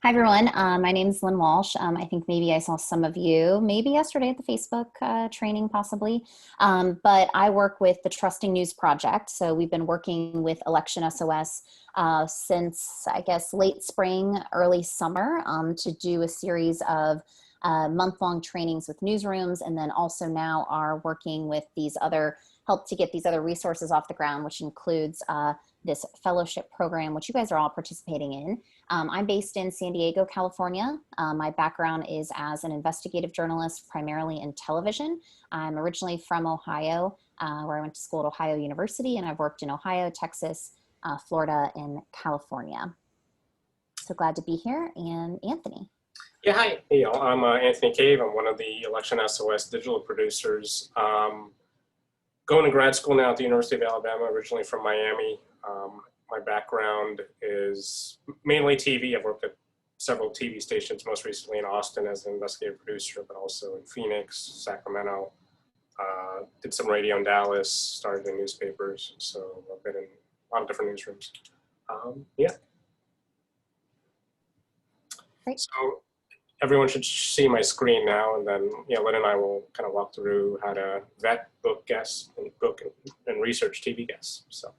Hi, everyone. My name is Lynn Walsh. I think maybe I saw some of you, maybe yesterday at the Facebook training, possibly. But I work with the Trusting News Project. So we've been working with Election SOS since, I guess, late spring, early summer to do a series of month-long trainings with newsrooms, and then also now are working with these other, help to get these other resources off the ground, which includes this fellowship program, which you guys are all participating in. I'm based in San Diego, California. My background is as an investigative journalist, primarily in television. I'm originally from Ohio, where I went to school at Ohio University, and I've worked in Ohio, Texas, Florida, and California. So glad to be here. And Anthony. Yeah, hi. Hey, y'all. I'm Anthony Cave. I'm one of the Election SOS digital producers. Going to grad school now at the University of Alabama, originally from Miami. My background is mainly TV. I've worked at several TV stations, most recently in Austin as an investigative producer, but also in Phoenix, Sacramento. Did some radio in Dallas, started in newspapers. So I've been in a lot of different newsrooms. Yeah. Great. So everyone should see my screen now, and then Lynn and I will kind of walk through how to vet book guests and book and research TV guests. So.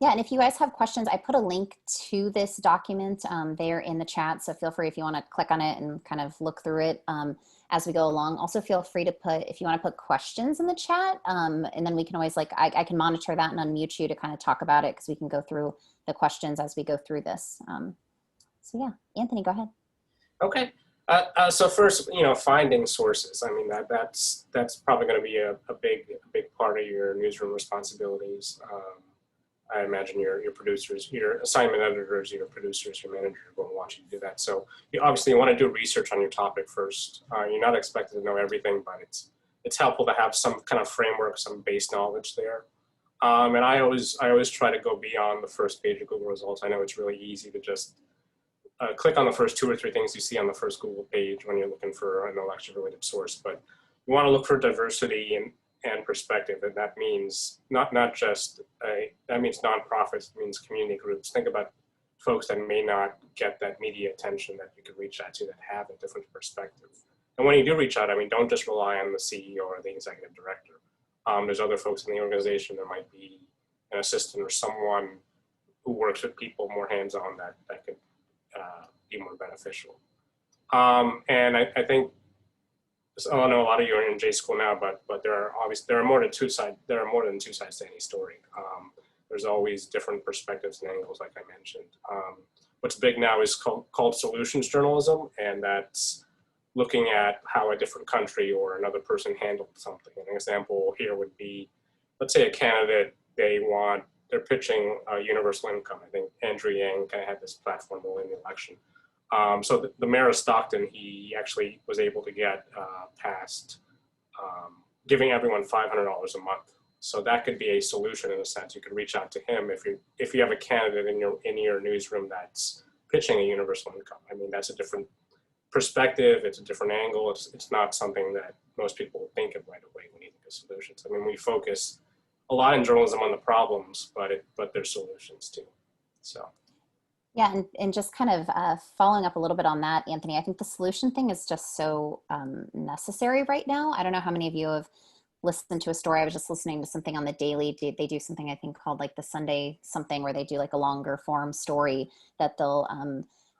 Yeah, and if you guys have questions, I put a link to this document there in the chat. So feel free if you want to click on it and kind of look through it as we go along. Also feel free to put, if you want to put questions in the chat, and then we can always I can monitor that and unmute you to kind of talk about it, because we can go through the questions as we go through this. So yeah, Anthony, go ahead. Okay. So first, finding sources. I mean, that's probably going to be a big part of your newsroom responsibilities. I imagine your producers, your assignment editors, your producers, your managers are going to want you to do that. So you obviously want to do research on your topic first. You're not expected to know everything, but it's helpful to have some kind of framework, some base knowledge there. And I always try to go beyond the first page of Google results. I know it's really easy to just click on the first 2 or 3 things you see on the first Google page when you're looking for an election-related source, but you want to look for diversity and perspective, and that means not just that means nonprofits, it means community groups. Think about folks that may not get that media attention that you could reach out to, that have a different perspective. And when you do reach out, I mean, don't just rely on the CEO or the executive director. There's other folks in the organization. There might be an assistant or someone who works with people more hands-on that could be more beneficial. And I think, so I know a lot of you are in J school now, but there are more than two sides to any story. There's always different perspectives and angles, like I mentioned. What's big now is called solutions journalism, and that's looking at how a different country or another person handled something. An example here would be, let's say a candidate, they're pitching a universal income. I think Andrew Yang kind of had this platform to win the election. So the mayor of Stockton, he actually was able to get past giving everyone $500 a month. So that could be a solution in a sense. You could reach out to him if you have a candidate in your newsroom that's pitching a universal income. I mean, that's a different perspective. It's a different angle. It's not something that most people think of right away when you think of solutions. I mean, we focus a lot in journalism on the problems, but there's solutions too. So. Yeah, and just kind of following up a little bit on that, Anthony, I think the solution thing is just so necessary right now. I don't know how many of you have listened to a story. I was just listening to something on the Daily. They do something I think called like the Sunday something, where they do like a longer form story that they'll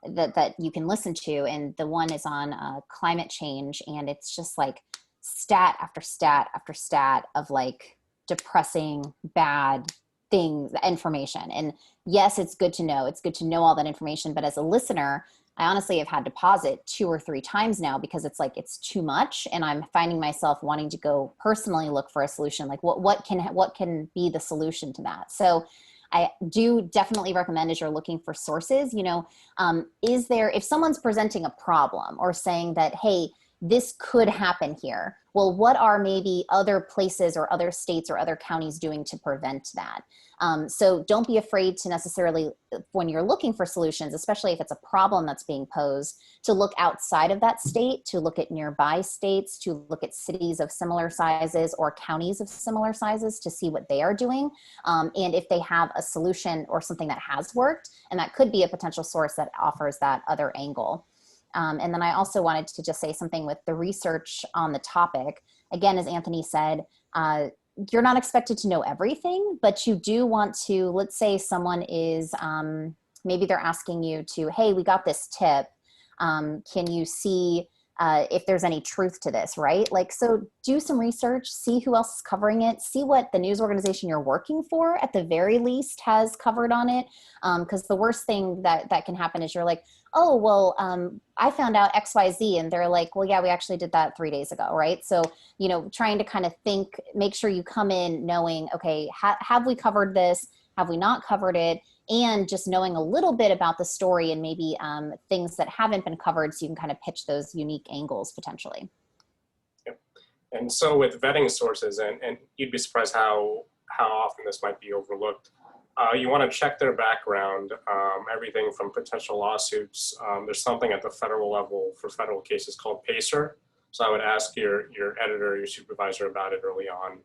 that you can listen to, and the one is on climate change, and it's just like stat after stat after stat of like depressing, bad things, information. And yes, it's good to know. It's good to know all that information. But as a listener, I honestly have had to pause it 2 or 3 times now, because it's like, it's too much. And I'm finding myself wanting to go personally look for a solution. Like what can be the solution to that? So I do definitely recommend, as you're looking for sources, if someone's presenting a problem or saying that, hey, this could happen here. Well, what are maybe other places or other states or other counties doing to prevent that? So don't be afraid to necessarily, when you're looking for solutions, especially if it's a problem that's being posed, to look outside of that state, to look at nearby states, to look at cities of similar sizes or counties of similar sizes to see what they are doing. And if they have a solution or something that has worked, and that could be a potential source that offers that other angle. And then I also wanted to just say something with the research on the topic. Again, as Anthony said, you're not expected to know everything, but you do want to, let's say someone is, maybe they're asking you to, hey, we got this tip. Can you see if there's any truth to this, right? Like, so do some research, see who else is covering it, see what the news organization you're working for at the very least has covered on it. Because the worst thing that can happen is you're like, oh, well, I found out XYZ, and they're like, well, yeah, we actually did that 3 days ago, right? So, you know, trying to kind of think, make sure you come in knowing, okay, have we covered this? Have we not covered it? And just knowing a little bit about the story and maybe things that haven't been covered, so you can kind of pitch those unique angles potentially. Yep. And so with vetting sources, and you'd be surprised how often this might be overlooked. You want to check their background, everything from potential lawsuits. There's something at the federal level for federal cases called PACER. So I would ask your editor, your supervisor about it early on,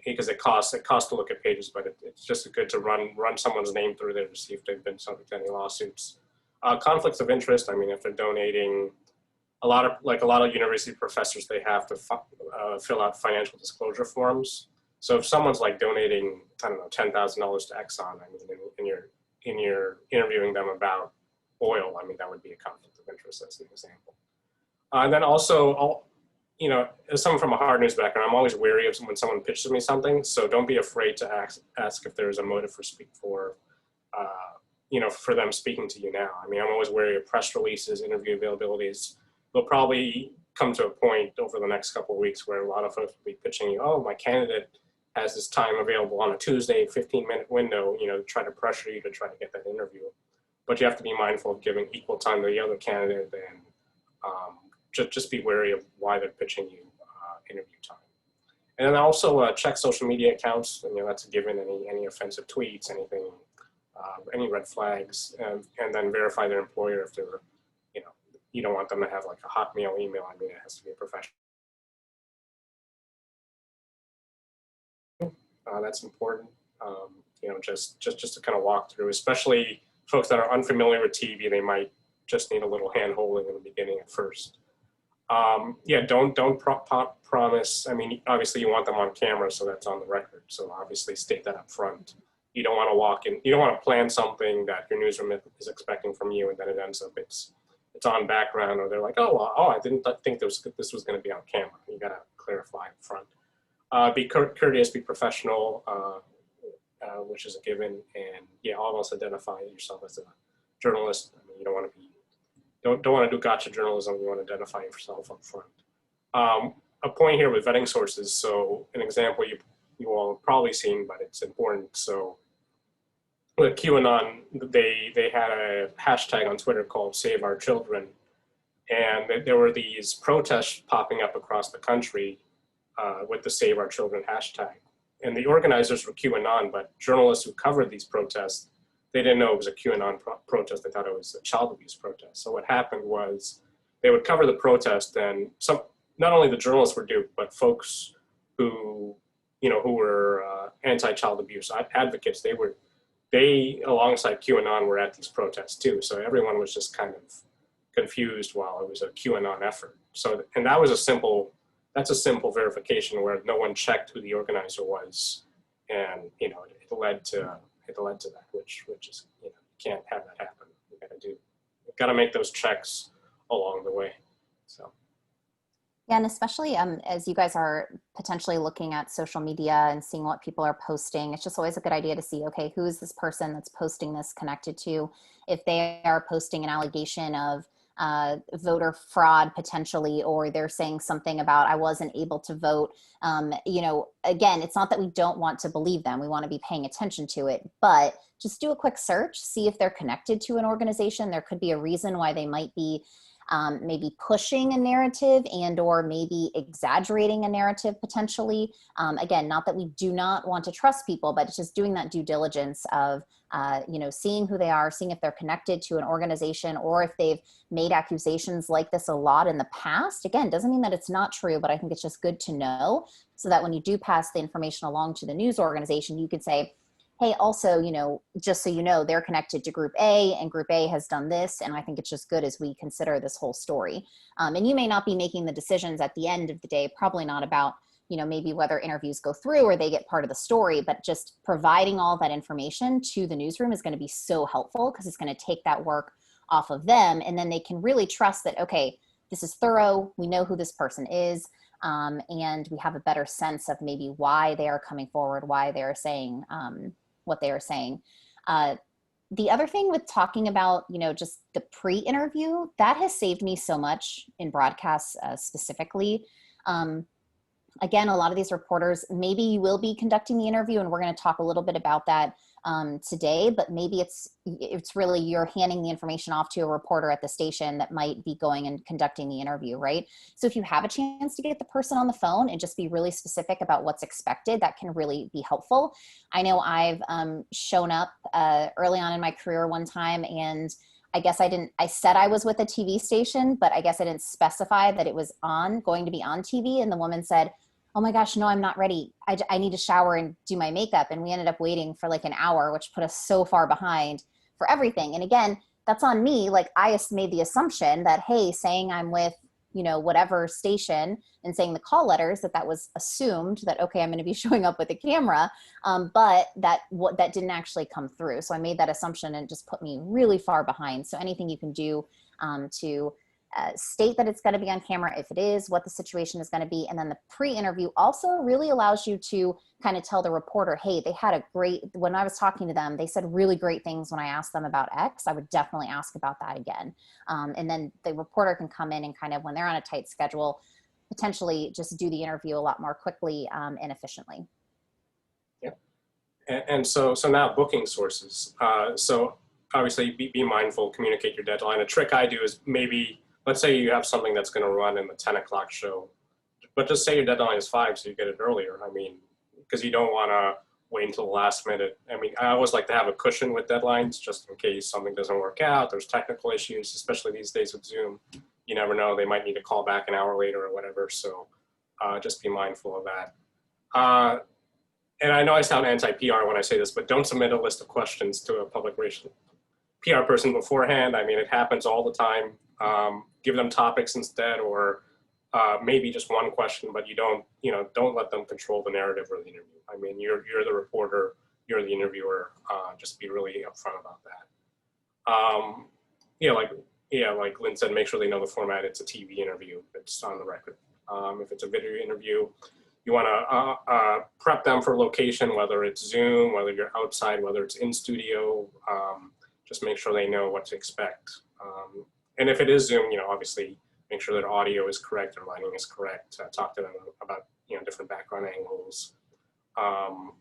because it costs to look at pages, but it's just good to run someone's name through there to see if they've been subject to any lawsuits. Conflicts of interest. I mean, if they're donating, a lot of university professors, they have to fill out financial disclosure forms. So if someone's like donating, I don't know, $10,000 to Exxon, I mean, and you're interviewing them about oil, I mean, that would be a conflict of interest as an example. And then also, you know, as someone from a hard news background, I'm always wary of when someone pitches me something. So don't be afraid to ask if there's a motive you know, for them speaking to you now. I mean, I'm always wary of press releases, interview availabilities. They'll probably come to a point over the next couple of weeks where a lot of folks will be pitching you, oh, my candidate has this time available on a Tuesday, 15-minute window, you know, to try to pressure you to try to get that interview. But you have to be mindful of giving equal time to the other candidate, and just be wary of why they're pitching you interview time. And then also check social media accounts. You know, that's a given. Any offensive tweets, anything, any red flags, and then verify their employer if they're, you know, you don't want them to have like a Hotmail email. I mean, it has to be a professional. That's important. You know, just to kind of walk through, especially folks that are unfamiliar with TV, they might just need a little hand holding in the beginning at first. Yeah, don't promise. I mean, obviously you want them on camera, so that's on the record. So obviously state that up front. You don't want to walk in, you don't want to plan something that your newsroom is expecting from you, and then it ends up it's on background, or they're like, oh, I didn't think this was going to be on camera. You got to clarify up front. Be courteous, be professional, which is a given, and yeah, almost identify yourself as a journalist. I mean, you don't want to be, don't want to do gotcha journalism. You want to identify yourself up front. A point here with vetting sources. So an example you all have probably seen, but it's important. So with QAnon, they had a hashtag on Twitter called Save Our Children, and there were these protests popping up across the country with the Save Our Children hashtag. And the organizers were QAnon, but journalists who covered these protests, they didn't know it was a QAnon protest. They thought it was a child abuse protest. So what happened was they would cover the protest, and not only the journalists were duped, but folks who were anti-child abuse advocates, they alongside QAnon were at these protests too. So everyone was just kind of confused while it was a QAnon effort. So, and that's a simple verification where no one checked who the organizer was, and you know it led to that, which is, you know, you can't have that happen. You've got to make those checks along the way. So. Yeah, and especially as you guys are potentially looking at social media and seeing what people are posting, it's just always a good idea to see, okay, who is this person that's posting this connected to? If they are posting an allegation of voter fraud potentially, or they're saying something about I wasn't able to vote, you know, again, it's not that we don't want to believe them. We want to be paying attention to it, but just do a quick search, see if they're connected to an organization. There could be a reason why they might be maybe pushing a narrative and or maybe exaggerating a narrative potentially. Again, not that we do not want to trust people, but it's just doing that due diligence of, seeing who they are, seeing if they're connected to an organization or if they've made accusations like this a lot in the past. Again, doesn't mean that it's not true, but I think it's just good to know so that when you do pass the information along to the news organization, you could say, hey, also, just so you know, they're connected to Group A and Group A has done this. And I think it's just good as we consider this whole story. And you may not be making the decisions at the end of the day, probably not about, maybe whether interviews go through or they get part of the story, but just providing all that information to the newsroom is going to be so helpful because it's going to take that work off of them. And then they can really trust that, okay, this is thorough. We know who this person is. And we have a better sense of maybe why they are coming forward, why they're saying, what they are saying. The other thing with talking about, just the pre-interview, that has saved me so much in broadcasts specifically. Again, a lot of these reporters, maybe you will be conducting the interview and we're going to talk a little bit about that today, but maybe it's really you're handing the information off to a reporter at the station that might be going and conducting the interview, right? So if you have a chance to get the person on the phone and just be really specific about what's expected, that can really be helpful. I know I've shown up early on in my career one time, and I guess I said I was with a TV station, but I guess I didn't specify that it was going to be on TV. And the woman said, oh my gosh, no, I'm not ready. I need to shower and do my makeup. And we ended up waiting for like an hour, which put us so far behind for everything. And again, that's on me. Like I made the assumption that, hey, saying I'm with, whatever station and saying the call letters, that was assumed that, okay, I'm going to be showing up with a camera. But that didn't actually come through. So I made that assumption and it just put me really far behind. So anything you can do to state that it's going to be on camera if it is, what the situation is going to be. And then the pre-interview also really allows you to kind of tell the reporter, hey, they had when I was talking to them, they said really great things when I asked them about X. I would definitely ask about that again. And then the reporter can come in and kind of, when they're on a tight schedule, potentially just do the interview a lot more quickly and efficiently. Yeah. And so now booking sources. So obviously be mindful, communicate your deadline. A trick I do is maybe, let's say you have something that's going to run in the 10 o'clock show, but just say your deadline is 5 so you get it earlier. I mean, because you don't want to wait until the last minute. I mean, I always like to have a cushion with deadlines just in case something doesn't work out. There's technical issues, especially these days with Zoom. You never know, they might need to call back an hour later or whatever. So just be mindful of that. And I know I sound anti-PR when I say this, but don't submit a list of questions to a public relations PR person beforehand. I mean, it happens all the time. Give them topics instead, or maybe just one question, but don't let them control the narrative or the interview. I mean, you're the reporter, you're the interviewer. Just be really upfront about that. Like Lynn said, make sure they know the format. It's a TV interview. It's on the record. If it's a video interview, you want to prep them for location, whether it's Zoom, whether you're outside, whether it's in studio. Just make sure they know what to expect. And if it is Zoom, obviously make sure their audio is correct, their lighting is correct. Talk to them about, different background angles.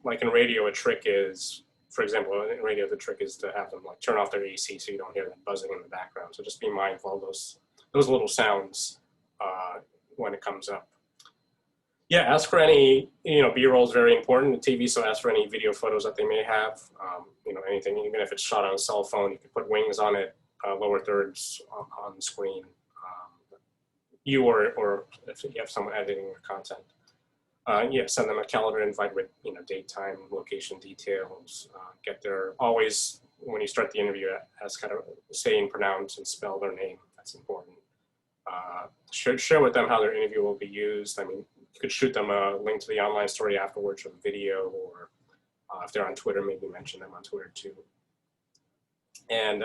Like in radio, a trick is, for example, in radio, the trick is to have them like turn off their AC so you don't hear them buzzing in the background. So just be mindful of those little sounds when it comes up. Yeah, ask for any, B-roll is very important in TV, so ask for any video photos that they may have. Anything, even if it's shot on a cell phone, you can put wings on it, lower thirds on the screen. You or if you have someone editing your content. Send them a calendar invite with, date, time, location details. Always, when you start the interview, ask kind of say and pronounce and spell their name. That's important. Share with them how their interview will be used. I mean, you could shoot them a link to the online story afterwards with a video, or if they're on Twitter, maybe mention them on Twitter too. And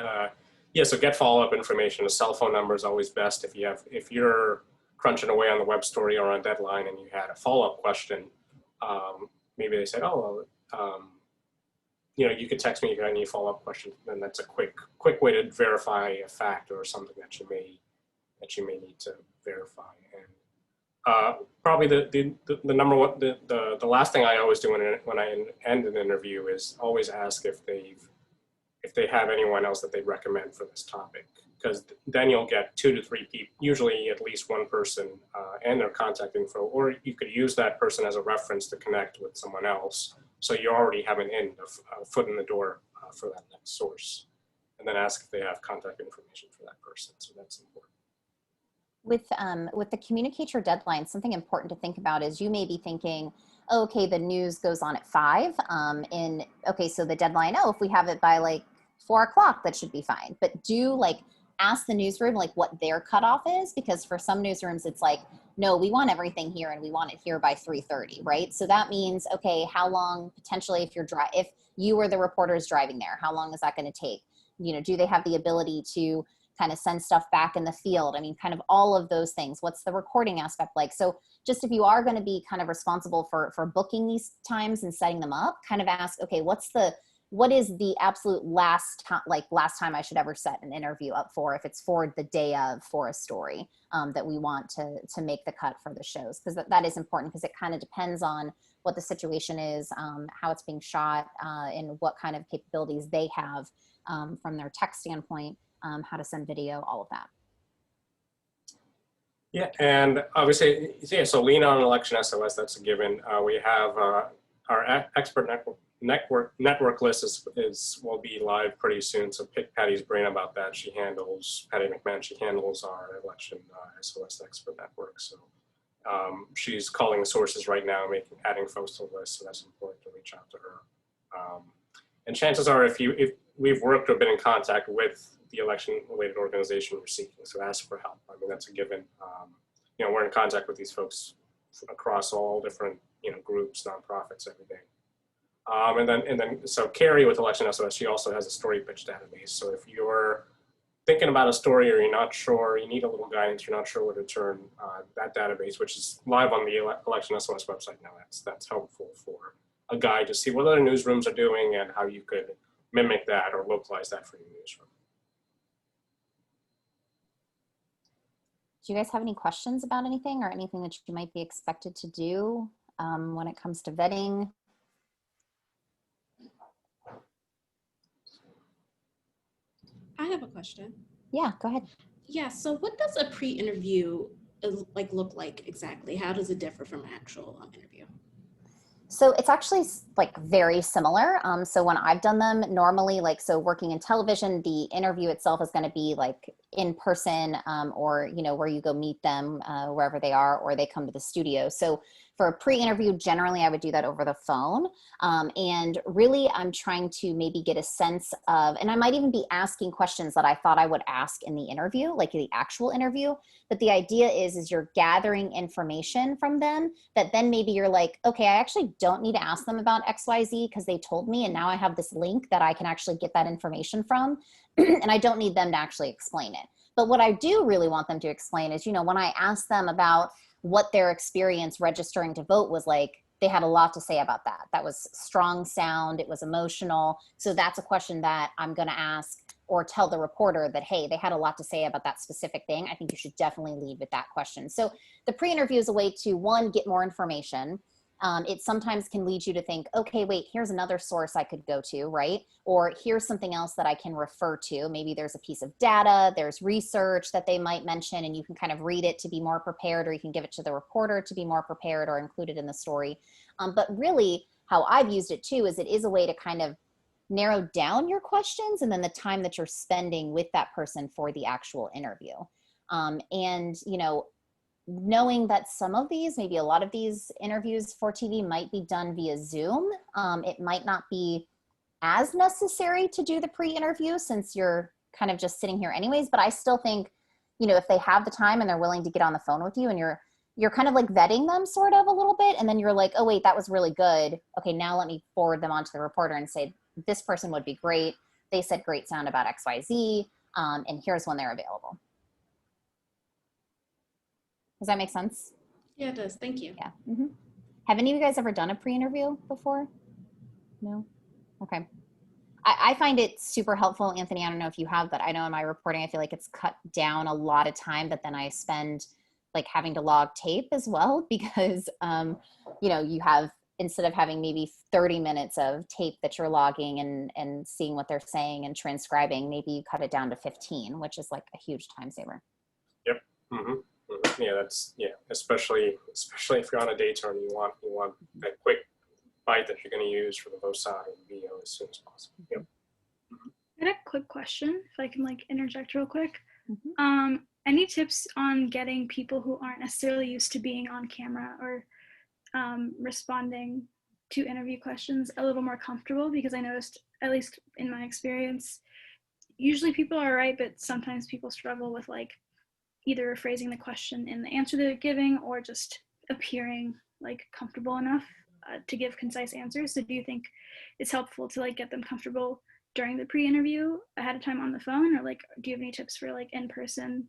so get follow-up information. A cell phone number is always best. If you're crunching away on the web story or on deadline and you had a follow-up question, maybe they said, you could text me if you have any follow-up questions. And that's a quick way to verify a fact or something that you may need to verify. And probably the number one, the last thing I always do when I end an interview is always ask if they've if they have anyone else that they recommend for this topic, because then you'll get 2 to 3 people, usually at least one person and their contact info, or you could use that person as a reference to connect with someone else. So you already have an in, a foot in the door for that next source, and then ask if they have contact information for that person. So that's important. With the communicate your deadline, something important to think about is you may be thinking, oh, okay, the news goes on at 5. Okay, so the deadline, oh, if we have it by like 4 o'clock, that should be fine. But do like ask the newsroom like what their cutoff is, because for some newsrooms it's like, no, we want everything here and we want it here by 3:30, right? So that means, okay, how long potentially if you or the reporter is driving there, how long is that going to take? You know, do they have the ability to kind of send stuff back in the field? I mean, kind of all of those things. What's the recording aspect like? So just if you are going to be kind of responsible for booking these times and setting them up, kind of ask, okay, what is the absolute last time I should ever set an interview up for, if it's for the day of for a story that we want to make the cut for the shows, because that is important, because it kind of depends on what the situation is, how it's being shot, and what kind of capabilities they have from their tech standpoint. How to send video, all of that. Yeah, and obviously, yeah, so lean on election SOS, that's a given. We have our expert network list will be live pretty soon, so pick Patty's brain about that. Patty McMahon, she handles our election SOS expert network. So she's calling sources right now, adding folks to the list, so that's important to reach out to her. And chances are, if we've worked or been in contact with the election-related organization you're seeking, so ask for help. I mean, that's a given. You know, we're in contact with these folks across all different, you know, groups, nonprofits, every day. And then, so Carrie with Election SOS, she also has a story pitch database. So if you're thinking about a story or you're not sure, you need a little guidance, you're not sure where to turn, that database, which is live on the Election SOS website now, that's helpful for a guide to see what other newsrooms are doing and how you could mimic that or localize that for your newsroom. Do you guys have any questions about anything or anything that you might be expected to do when it comes to vetting? I have a question. Yeah, go ahead. Yeah, so what does a pre-interview look like exactly? How does it differ from an actual interview? So it's actually like very similar. So when I've done them normally, like, so working in television, the interview itself is going to be like in person, or, you know, where you go meet them wherever they are, or they come to the studio. So for a pre-interview, generally I would do that over the phone. And really I'm trying to maybe get a sense of, and I might even be asking questions that I thought I would ask in the interview, like the actual interview. But the idea is you're gathering information from them that then maybe you're like, okay, I actually don't need to ask them about XYZ because they told me, and now I have this link that I can actually get that information from, and I don't need them to actually explain it. But what I do really want them to explain is, you know, when I ask them about what their experience registering to vote was like, they had a lot to say about that. That was strong sound, it was emotional. So that's a question that I'm gonna ask or tell the reporter that, hey, they had a lot to say about that specific thing. I think you should definitely lead with that question. So the pre-interview is a way to, one, get more information. It sometimes can lead you to think, okay, wait, here's another source I could go to, right? Or here's something else that I can refer to. Maybe there's a piece of data, there's research that they might mention, and you can kind of read it to be more prepared, or you can give it to the reporter to be more prepared or include it in the story. But really, how I've used it too is it is a way to kind of narrow down your questions and then the time that you're spending with that person for the actual interview. And, you know, knowing that some of these, maybe a lot of these interviews for TV might be done via Zoom, it might not be as necessary to do the pre-interview since you're kind of just sitting here anyways, but I still think, you know, if they have the time and they're willing to get on the phone with you and you're kind of like vetting them sort of a little bit, and then you're like, oh wait, that was really good. Okay, now let me forward them on to the reporter and say, this person would be great. They said great sound about XYZ, and here's when they're available. Does that make sense? Yeah, it does. Thank you. Yeah. Mm-hmm. Have any of you guys ever done a pre-interview before? No? Okay. I find it super helpful, Anthony. I don't know if you have, but I know in my reporting, I feel like it's cut down a lot of time, but then I spend like having to log tape as well because, you know, you have instead of having maybe 30 minutes of tape that you're logging and seeing what they're saying and transcribing, maybe you cut it down to 15, which is like a huge time saver. Yep. Yeah, especially if you're on a date turn, you want that quick bite that you're going to use for the loci and video as soon as possible. Yep. I had a quick question, if I can like interject real quick. Mm-hmm. Any tips on getting people who aren't necessarily used to being on camera or responding to interview questions a little more comfortable? Because I noticed, at least in my experience, usually people are right, but sometimes people struggle with like either rephrasing the question in the answer they're giving or just appearing like comfortable enough to give concise answers. So do you think it's helpful to like get them comfortable during the pre-interview ahead of time on the phone, or like do you have any tips for like in person?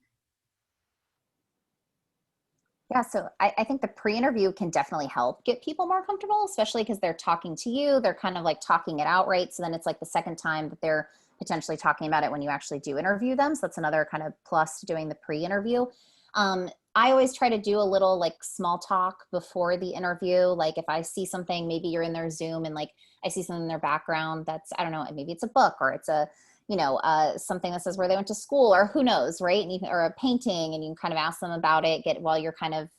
Yeah, so I think the pre-interview can definitely help get people more comfortable, especially because they're talking to you. They're kind of like talking it out, right? So then it's like the second time that they're potentially talking about it when you actually do interview them. So that's another kind of plus to doing the pre-interview. I always try to do a little like small talk before the interview. Like if I see something, maybe you're in their Zoom and like I see something in their background that's, I don't know, maybe it's a book or it's a, something that says where they went to school or who knows, right? And or a painting, and you can kind of ask them about it, while you're kind of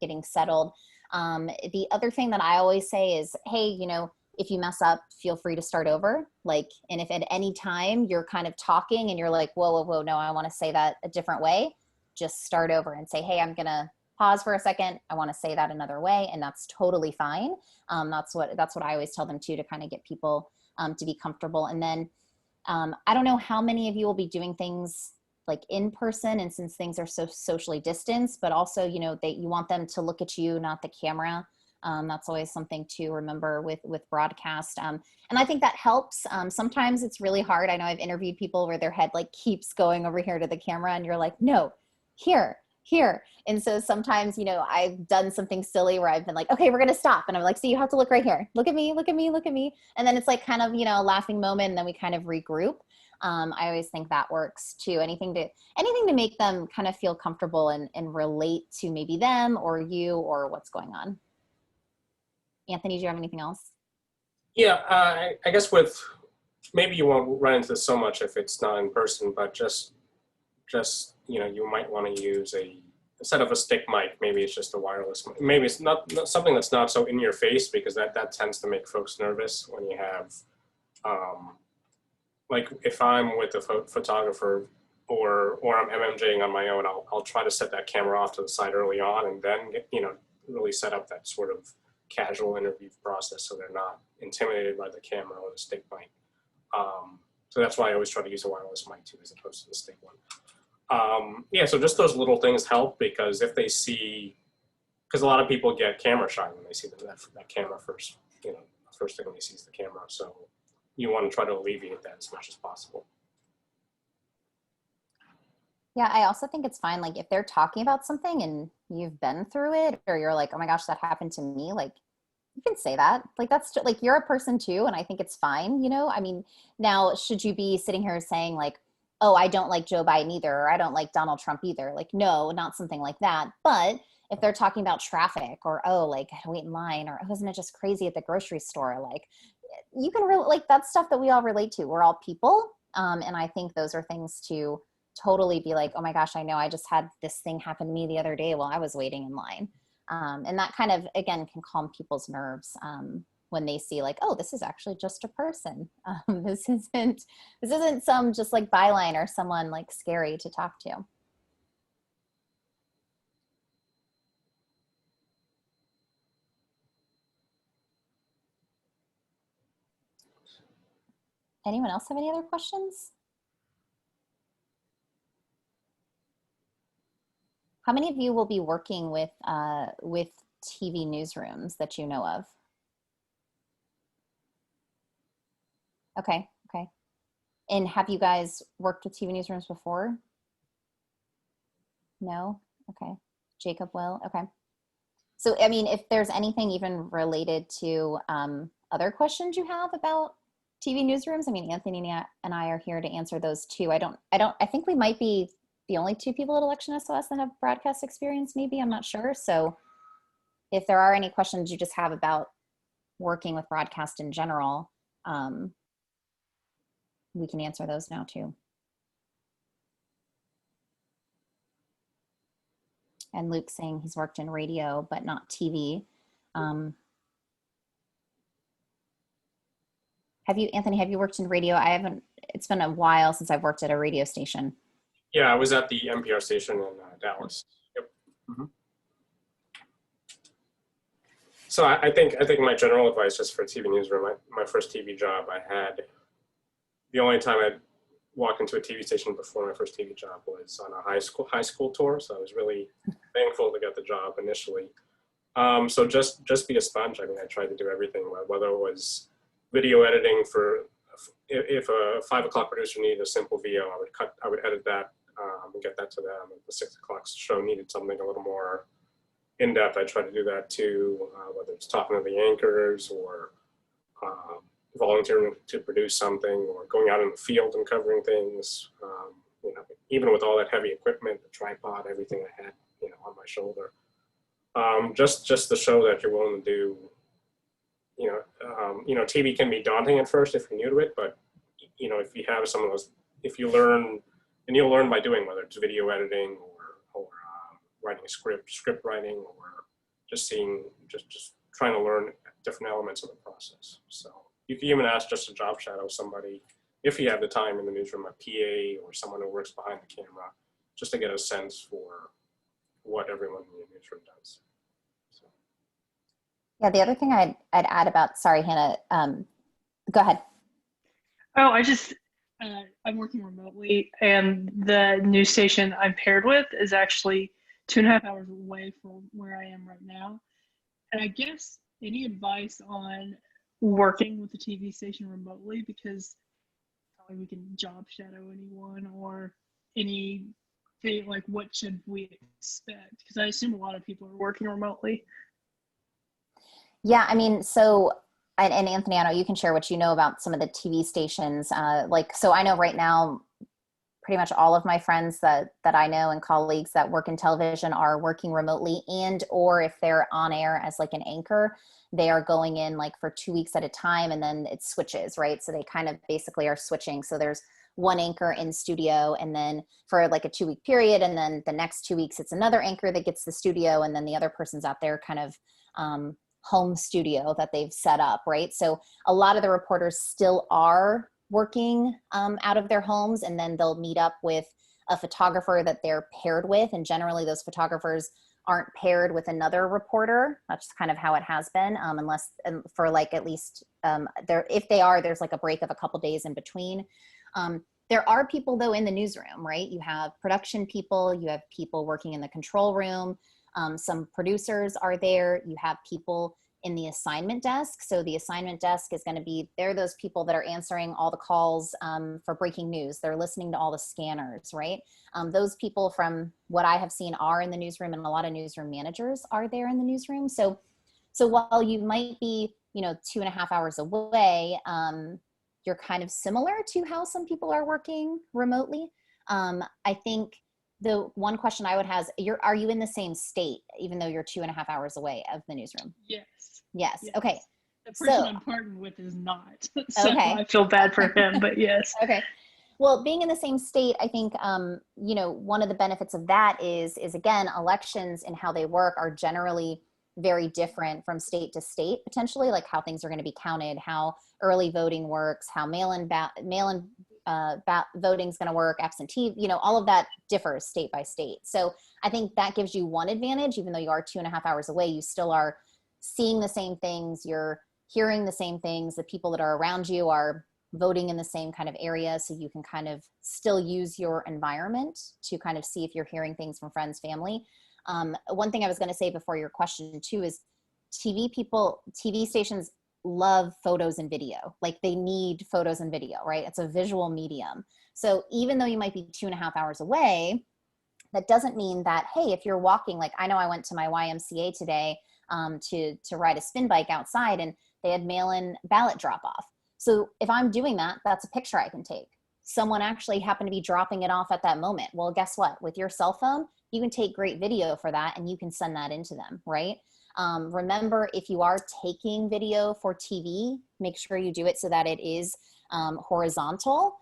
getting settled. The other thing that I always say is, hey, if you mess up, feel free to start over. Like, and if at any time you're kind of talking and you're like, whoa, no, I want to say that a different way, just start over and say, hey, I'm going to pause for a second. I want to say that another way. And that's totally fine. That's what I always tell them too, to kind of get people to be comfortable. And then I don't know how many of you will be doing things like in person, and since things are so socially distanced, but also, that you want them to look at you, not the camera. That's always something to remember with broadcast. And I think that helps. Sometimes it's really hard. I know I've interviewed people where their head like keeps going over here to the camera and you're like, no, here. And so sometimes, I've done something silly where I've been like, okay, we're going to stop. And I'm like, so you have to look right here. Look at me. And then it's like kind of, a laughing moment, and then we kind of regroup. I always think that works too. Anything to make them kind of feel comfortable and relate to maybe them or you or what's going on. Anthony, do you have anything else? Yeah, I guess maybe you won't run into this so much if it's not in person, but just you might want to use instead of a stick mic, maybe it's just a wireless mic. Maybe it's not something that's not so in your face, because that tends to make folks nervous when you have, like if I'm with a photographer or I'm MMJing on my own, I'll try to set that camera off to the side early on, and then really set up that sort of casual interview process so they're not intimidated by the camera or the stick mic. So that's why I always try to use a wireless mic too, as opposed to the stick one. So just those little things help, because if they see, because a lot of people get camera shy when they see that camera first, first thing when they see is the camera. So you want to try to alleviate that as much as possible. Yeah, I also think it's fine. Like if they're talking about something and you've been through it, or you're like, oh my gosh, that happened to me. Like you can say that. Like that's like, you're a person too. And I think it's fine. I mean, now should you be sitting here saying like, oh, I don't like Joe Biden either, or I don't like Donald Trump either. Like, no, not something like that. But if they're talking about traffic, or, oh, like I had to wait in line, or wasn't it just crazy at the grocery store? Like you can really, like that's stuff that we all relate to. We're all people. And I think those are things to totally be like, oh my gosh, I know I just had this thing happen to me the other day while I was waiting in line. And that kind of, again, can calm people's nerves when they see like, oh, this is actually just a person. This isn't some just like byline or someone like scary to talk to. Anyone else have any other questions? How many of you will be working with TV newsrooms that you know of? Okay. And have you guys worked with TV newsrooms before? No? Okay. Jacob will? Okay. So, I mean, if there's anything even related to other questions you have about TV newsrooms, I mean, Anthony and I are here to answer those too. I think we might be the only two people at Election SOS that have broadcast experience, maybe, I'm not sure. So if there are any questions you just have about working with broadcast in general, we can answer those now too. And Luke's saying he's worked in radio, but not TV. Anthony, have you worked in radio? I haven't, it's been a while since I've worked at a radio station. Yeah, I was at the NPR station in Dallas. Yep. Mm-hmm. So I think my general advice just for TV newsroom, my first TV job I had, the only time I'd walked into a TV station before my first TV job was on a high school tour. So I was really thankful to get the job initially. So just be a sponge. I mean, I tried to do everything, whether it was video editing for, if a 5 o'clock producer needed a simple video, I would edit that and get that to them. If the 6 o'clock show needed something a little more in-depth, I try to do that too, whether it's talking to the anchors or volunteering to produce something or going out in the field and covering things. You know, even with all that heavy equipment, the tripod, everything I had, you know, on my shoulder. Just to show that you're willing to do, you know, TV can be daunting at first if you're new to it, but you know, if you have some of those, if you learn, and you'll learn by doing, whether it's video editing or writing a script writing, or just trying to learn different elements of the process. So you can even ask just a job shadow somebody, if you have the time in the newsroom, a PA or someone who works behind the camera, just to get a sense for what everyone in the newsroom does. So. Yeah, the other thing I'd add about, sorry, Hannah, go ahead. Oh, I'm working remotely, and the news station I'm paired with is actually 2.5 hours away from where I am right now. And I guess any advice on working with the TV station remotely, because probably we can job shadow anyone, or anything, like what should we expect? Because I assume a lot of people are working remotely. Yeah, I mean, so, and Anthony, I know you can share what you know about some of the TV stations. So I know right now, pretty much all of my friends that I know and colleagues that work in television are working remotely, and or if they're on air as like an anchor, they are going in like for 2 weeks at a time, and then it switches, right? So they kind of basically are switching. So there's one anchor in studio, and then for like a 2-week period, and then the next 2 weeks it's another anchor that gets the studio, and then the other person's out there kind of home studio that they've set up, right? So a lot of the reporters still are working out of their homes, and then they'll meet up with a photographer that they're paired with, and generally those photographers aren't paired with another reporter. That's kind of how it has been, unless for like at least if they are, there's like a break of a couple days in between. There are people though in the newsroom, right? You have production people, you have people working in the control room, some producers are there, you have people in the assignment desk. So the assignment desk is going to be, they're those people that are answering all the calls for breaking news. They're listening to all the scanners, right? Those people, from what I have seen, are in the newsroom, and a lot of newsroom managers are there in the newsroom. So while you might be, 2.5 hours away, you're kind of similar to how some people are working remotely. I think the one question I would have is, are you in the same state, even though you're 2.5 hours away of the newsroom? Yes. Okay. The person I'm partnered with is not. So okay. I feel bad for him, but yes. Okay. Well, being in the same state, I think, one of the benefits of that is again, elections and how they work are generally very different from state to state, potentially, like how things are going to be counted, how early voting works, how mail-in voting is going to work, absentee, all of that differs state by state. So I think that gives you one advantage. Even though you are 2.5 hours away, you still are seeing the same things, you're hearing the same things, the people that are around you are voting in the same kind of area, so you can kind of still use your environment to kind of see if you're hearing things from friends, family. One thing I was going to say before your question too is TV stations love photos and video. Like they need photos and video, right? It's a visual medium. So even though you might be 2.5 hours away, that doesn't mean that, hey, if you're walking, like I know I went to my YMCA today to ride a spin bike outside, and they had mail-in ballot drop off. So if I'm doing that, that's a picture I can take. Someone actually happened to be dropping it off at that moment. Well, guess what? With your cell phone, you can take great video for that, and you can send that into them, right? Remember, if you are taking video for TV, make sure you do it so that it is horizontal.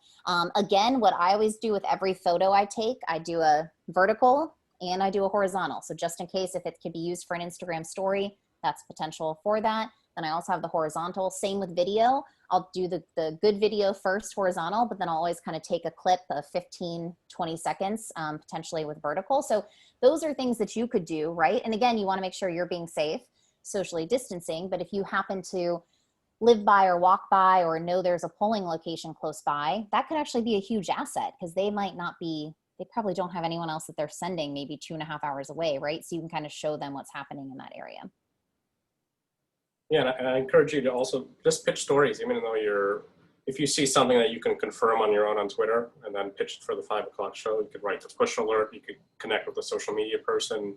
Again, what I always do with every photo I take, I do a vertical and I do a horizontal. So just in case if it could be used for an Instagram story, that's potential for that. Then I also have the horizontal. Same with video. I'll do the good video first horizontal, but then I'll always kind of take a clip of 15, 20 seconds, potentially with vertical. So those are things that you could do, right? And again, you want to make sure you're being safe, socially distancing. But if you happen to live by or walk by or know there's a polling location close by, that could actually be a huge asset because they might not be, they probably don't have anyone else that they're sending maybe 2.5 hours away, right? So you can kind of show them what's happening in that area. Yeah, and I encourage you to also just pitch stories, even though if you see something that you can confirm on your own on Twitter and then pitch it for the 5 o'clock show, you could write the push alert, you could connect with a social media person.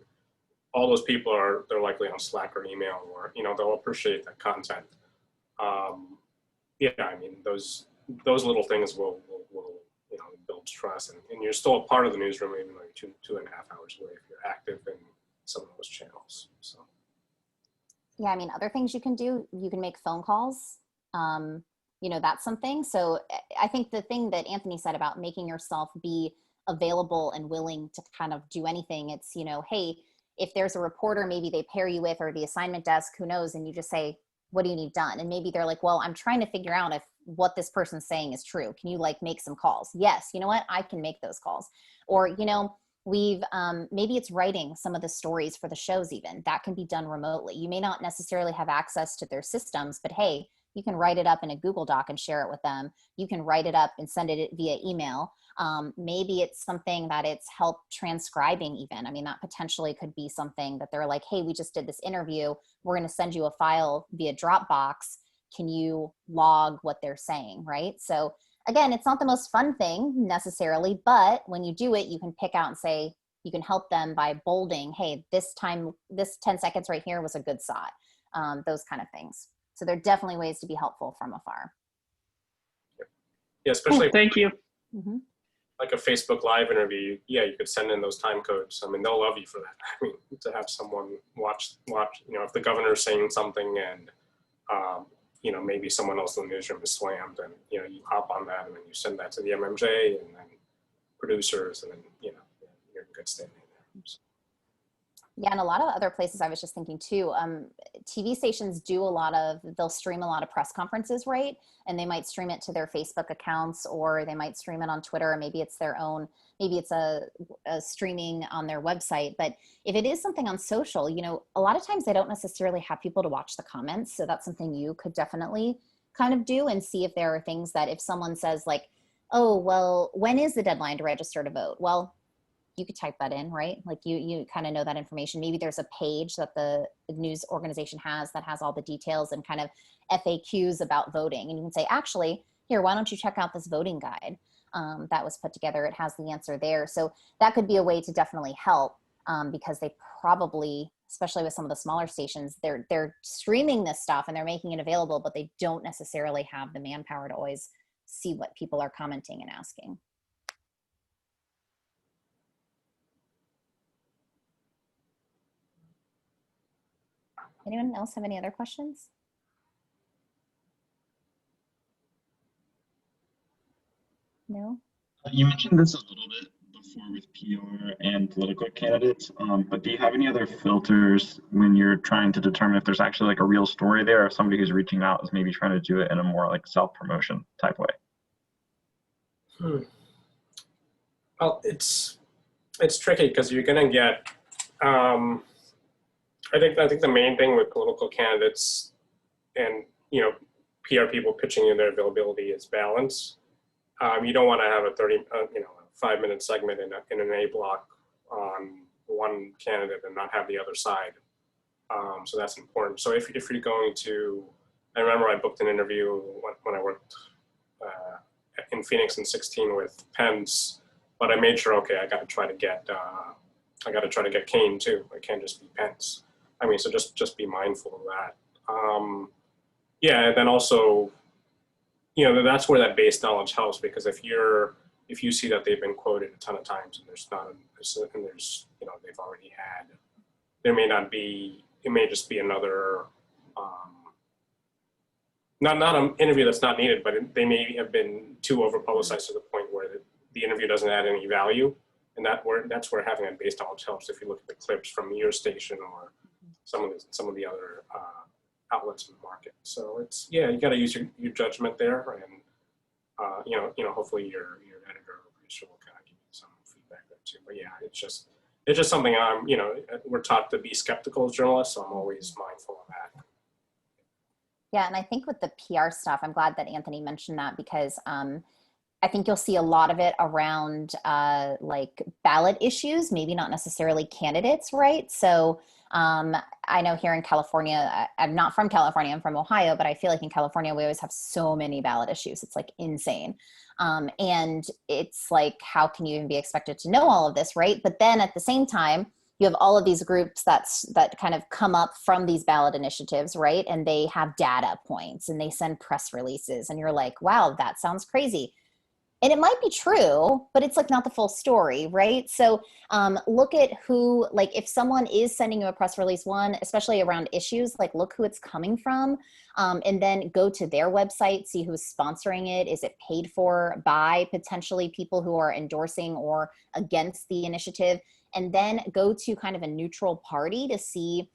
All those people they're likely on Slack or email, or, they'll appreciate that content. Yeah, I mean, those little things will build trust, and you're still a part of the newsroom, even though you're 2.5 hours away if you're active in some of those channels. So. Yeah, I mean, other things you can do, you can make phone calls. That's something. So I think the thing that Anthony said about making yourself be available and willing to kind of do anything, it's, hey, if there's a reporter, maybe they pair you with, or the assignment desk, who knows, and you just say, what do you need done? And maybe they're like, well, I'm trying to figure out if what this person's saying is true. Can you make some calls? Yes. You know what? I can make those calls. Or, we've maybe it's writing some of the stories for the shows, even that can be done remotely. You may not necessarily have access to their systems, but hey, you can write it up in a Google Doc and share it with them. You can write it up and send it via email. Maybe it's something that it's help transcribing even. I mean, that potentially could be something that they're like, hey, we just did this interview. We're going to send you a file via Dropbox. Can you log what they're saying, right? So again, it's not the most fun thing necessarily, but when you do it, you can pick out and say, you can help them by bolding, hey, this 10 seconds right here was a good shot, those kind of things. So there are definitely ways to be helpful from afar. Yeah, especially thank you. Like a Facebook Live interview. Yeah, you could send in those time codes. I mean, they'll love you for that. I mean, to have someone watch, if the governor's saying something and, maybe someone else in the newsroom is slammed, and, you hop on that and then you send that to the MMJ and then producers, and then, you're in good standing there. So. Yeah, and a lot of other places I was just thinking too, TV stations they'll stream a lot of press conferences, right? And they might stream it to their Facebook accounts, or they might stream it on Twitter, or maybe it's their own, maybe it's a streaming on their website. But if it is something on social, a lot of times they don't necessarily have people to watch the comments. So that's something you could definitely kind of do and see if there are things that if someone says like, oh, well, when is the deadline to register to vote? Well, you could type that in, right? Like you kind of know that information. Maybe there's a page that the news organization has that has all the details and kind of FAQs about voting. And you can say, actually, here, why don't you check out this voting guide that was put together? It has the answer there. So that could be a way to definitely help because they probably, especially with some of the smaller stations, they're streaming this stuff and they're making it available, but they don't necessarily have the manpower to always see what people are commenting and asking. Anyone else have any other questions? No? You mentioned this a little bit before with PR and political candidates, but do you have any other filters when you're trying to determine if there's actually like a real story there, or somebody who's reaching out is maybe trying to do it in a more like self-promotion type way? Well, it's tricky because you're going to get, I think the main thing with political candidates and, PR people pitching in their availability is balance. You don't want to have a 5-minute segment in an A block on one candidate and not have the other side. So that's important. So if you're going to, I remember I booked an interview when I worked in Phoenix in 2016 with Pence, but I made sure, okay, I got to try to get Kane too. I can't just be Pence. I mean, so just be mindful of that. Yeah, and then also, that's where that base knowledge helps, because if you see that they've been quoted a ton of times and they've already had, there may not be it may just be another, not an interview that's not needed, but they may have been too over publicized to the point where the interview doesn't add any value. And that's where having a based knowledge helps. If you look at the clips from your station or some of the other outlets in the market. So it's, yeah, you got to use your judgment there, and hopefully your editor or producer will kind of give you some feedback there too. But yeah, it's just something we're taught to be skeptical as journalists, so I'm always mindful of that. Yeah, and I think with the PR stuff, I'm glad that Anthony mentioned that, because I think you'll see a lot of it around like ballot issues, maybe not necessarily candidates, right? So I know here in California, I'm not from California, I'm from Ohio, but I feel like in California, we always have so many ballot issues. It's like insane. And it's like, how can you even be expected to know all of this, right? But then at the same time, you have all of these groups that kind of come up from these ballot initiatives, right? And they have data points and they send press releases, and you're like, wow, that sounds crazy. And it might be true, but it's like not the full story, right? So look at who, like if someone is sending you a press release, one, especially around issues, like look who it's coming from, and then go to their website, see who's sponsoring it. Is it paid for by potentially people who are endorsing or against the initiative? And then go to kind of a neutral party to see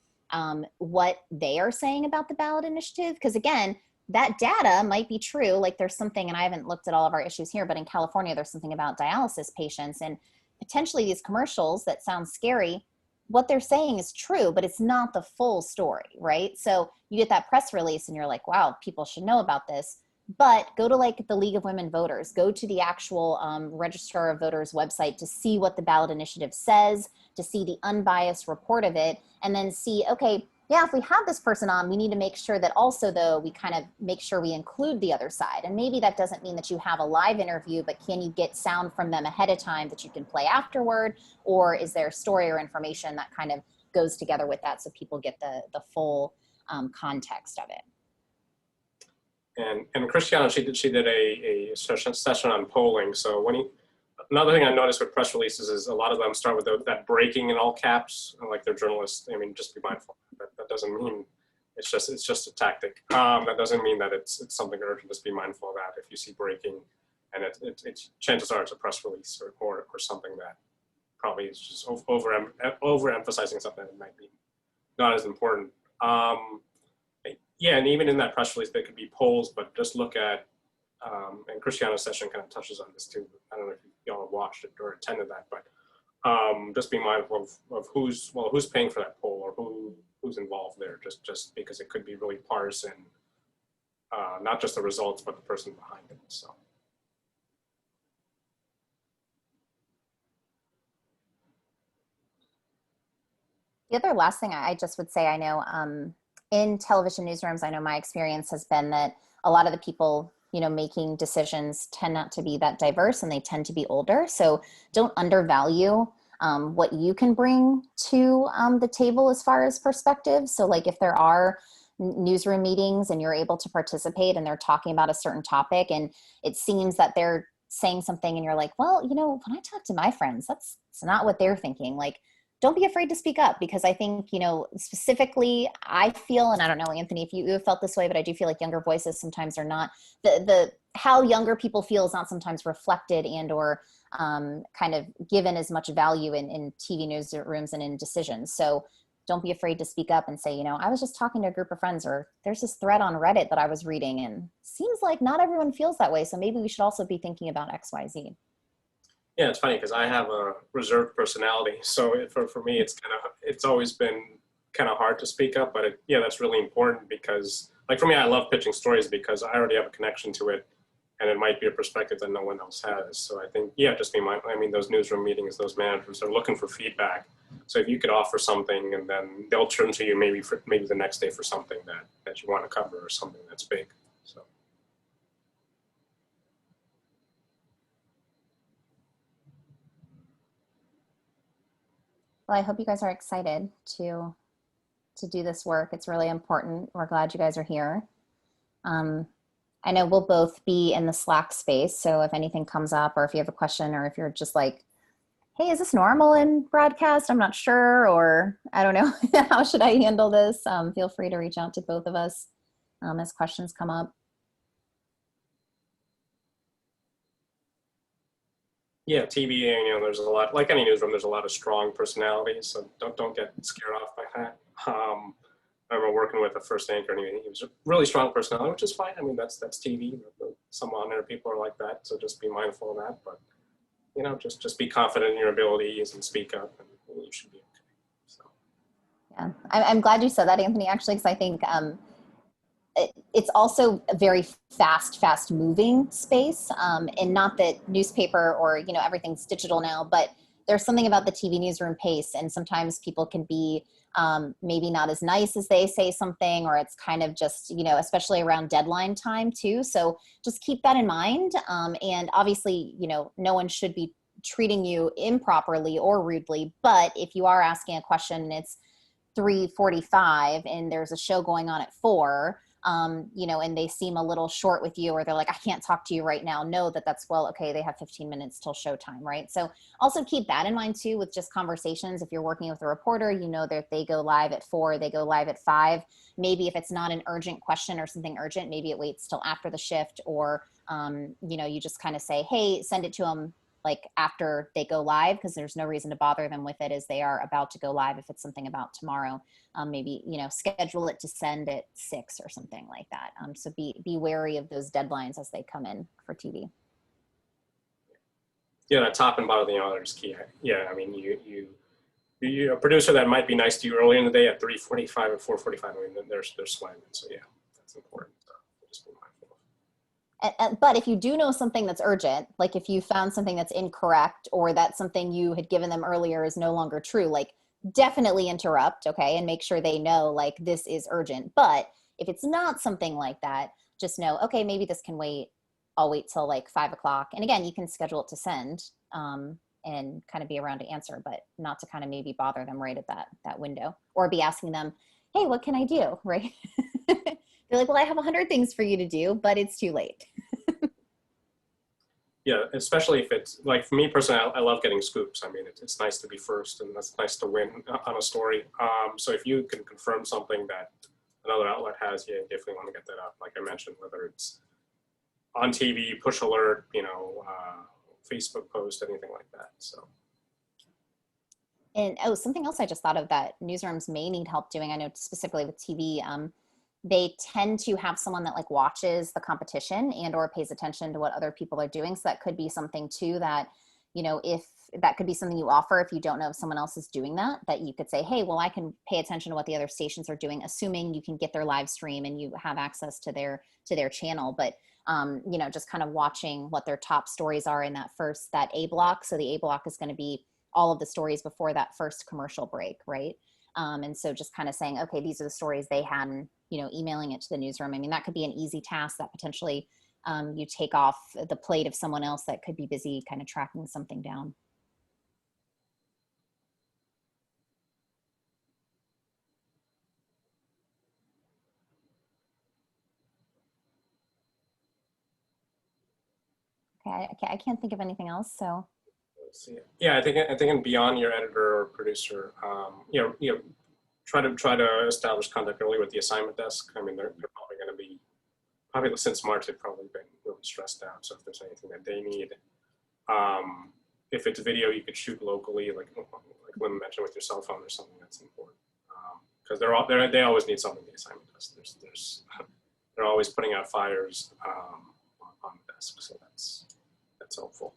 what they are saying about the ballot initiative. Because again, that data might be true. Like there's something, and I haven't looked at all of our issues here, but in California, there's something about dialysis patients, and potentially these commercials that sound scary, what they're saying is true, but it's not the full story, right? So you get that press release and you're like, wow, people should know about this. But go to like the League of Women Voters, go to the actual Registrar of Voters website to see what the ballot initiative says, to see the unbiased report of it, and then see, okay, yeah, if we have this person on, we need to make sure that also, though, we kind of make sure we include the other side. And maybe that doesn't mean that you have a live interview, but can you get sound from them ahead of time that you can play afterward? Or is there story or information that kind of goes together with that so people get the full context of it? And Christiana, she did a session on polling. So another thing I noticed with press releases is a lot of them start with that breaking in all caps, like they're journalists. I mean, just be mindful. That doesn't mean it's just a tactic. That doesn't mean that it's something urgent. Just be mindful of that. If you see breaking, and it's chances are it's a press release or something that probably is just overemphasizing something that might be not as important. Yeah, and even in that press release, there could be polls, but just look at, and Christiana's session kind of touches on this too. I don't know if y'all watched it or attended that, but just be mindful of who's paying for that poll or who's involved there, just because it could be really partisan, not just the results, but the person behind it. So. The other last thing I just would say, I know in television newsrooms, I know my experience has been that a lot of the people, making decisions tend not to be that diverse, and they tend to be older. So don't undervalue what you can bring to the table as far as perspective. So like if there are newsroom meetings and you're able to participate and they're talking about a certain topic and it seems that they're saying something and you're like, well, when I talk to my friends, it's not what they're thinking. Like, don't be afraid to speak up, because I think, specifically I feel, and I don't know, Anthony, if you felt this way, but I do feel like younger voices sometimes are not, how younger people feel is not sometimes reflected and or kind of given as much value in TV newsrooms and in decisions. So don't be afraid to speak up and say, I was just talking to a group of friends, or there's this thread on Reddit that I was reading and seems like not everyone feels that way. So maybe we should also be thinking about XYZ. Yeah, it's funny because I have a reserved personality, so for me, it's always been kind of hard to speak up. But that's really important because, like for me, I love pitching stories because I already have a connection to it, and it might be a perspective that no one else has. So I think just be mindful. I mean, those newsroom meetings, those managers are looking for feedback. So if you could offer something, and then they'll turn to you maybe the next day for something that you want to cover or something that's big. So. Well, I hope you guys are excited to do this work. It's really important. We're glad you guys are here. I know we'll both be in the Slack space, so if anything comes up or if you have a question or if you're just like hey, is this normal in broadcast? I'm not sure, or I don't know. How should I handle this? Feel free to reach out to both of us as questions come up. Yeah, TV, you know, there's a lot, like any newsroom, there's a lot of strong personalities, so don't get scared off by that. I remember working with a first anchor, and he was a really strong personality, which is fine. I mean, that's TV. Some on-air people are like that, so just be mindful of that. But you know, just be confident in your abilities and speak up, and you should be okay. So. Yeah, I'm glad you said that, Anthony, actually, because I think it's also a very fast moving space. And not that newspaper or, you know, everything's digital now, but there's something about the TV newsroom pace. And sometimes people can be maybe not as nice as they say something, or it's kind of just, you know, especially around deadline time too. So just keep that in mind. And obviously, you know, no one should be treating you improperly or rudely, but if you are asking a question and it's 3:45 and there's a show going on at 4, you know, and they seem a little short with you, or they're like, I can't talk to you right now. Know that that's, well, okay, they have 15 minutes till showtime, right? So also keep that in mind too, with just conversations. If you're working with a reporter, you know that they go live at 4, they go live at 5. Maybe if it's not an urgent question or something urgent, maybe it waits till after the shift, or, you know, you just kind of say, hey, send it to them like after they go live, because there's no reason to bother them with it as they are about to go live. If it's something about tomorrow, maybe, you know, schedule it to send at 6 or something like that. So be wary of those deadlines as they come in for TV. Yeah, that top and bottom of the hour is key. Yeah, I mean, you're a producer that might be nice to you earlier in the day at 3:45 or 4:45. I mean, they're swagging. So yeah, that's important. So just be mindful. But if you do know something that's urgent, like if you found something that's incorrect, or that something you had given them earlier is no longer true, like definitely interrupt, okay, and make sure they know like this is urgent. But if it's not something like that, just know, okay, maybe this can wait. I'll wait till like 5 o'clock. And again, you can schedule it to send and kind of be around to answer, but not to kind of maybe bother them right at that window, or be asking them, hey, what can I do, right? They're like, well, I have 100 things for you to do, but it's too late. Yeah, especially if it's like, for me personally, I love getting scoops. I mean, it's nice to be first, and that's nice to win on a story. So if you can confirm something that another outlet has, yeah, you definitely want to get that up. Like I mentioned, whether it's on TV, push alert, you know, Facebook post, anything like that. So. And something else I just thought of that newsrooms may need help doing, I know specifically with TV, they tend to have someone that like watches the competition and or pays attention to what other people are doing. So that could be something too that, you know, if that could be something you offer, if you don't know if someone else is doing that you could say, hey, well, I can pay attention to what the other stations are doing, assuming you can get their live stream and you have access to their channel. But, you know, just kind of watching what their top stories are in that A block. So the A block is going to be all of the stories before that first commercial break, right? And so just kind of saying, okay, these are the stories they had, and, you know, emailing it to the newsroom. I mean, that could be an easy task that potentially you take off the plate of someone else that could be busy kind of tracking something down. Okay, I can't think of anything else. So. Yeah, I think beyond your editor or producer, you know, try to establish contact early with the assignment desk. I mean, they're probably going to be, probably since March, they've probably been really stressed out. So if there's anything that they need, if it's video, you could shoot locally, like Lynn mentioned, with your cell phone or something. That's important, because they always need something. The assignment desk, they're always putting out fires on the desk, so that's helpful.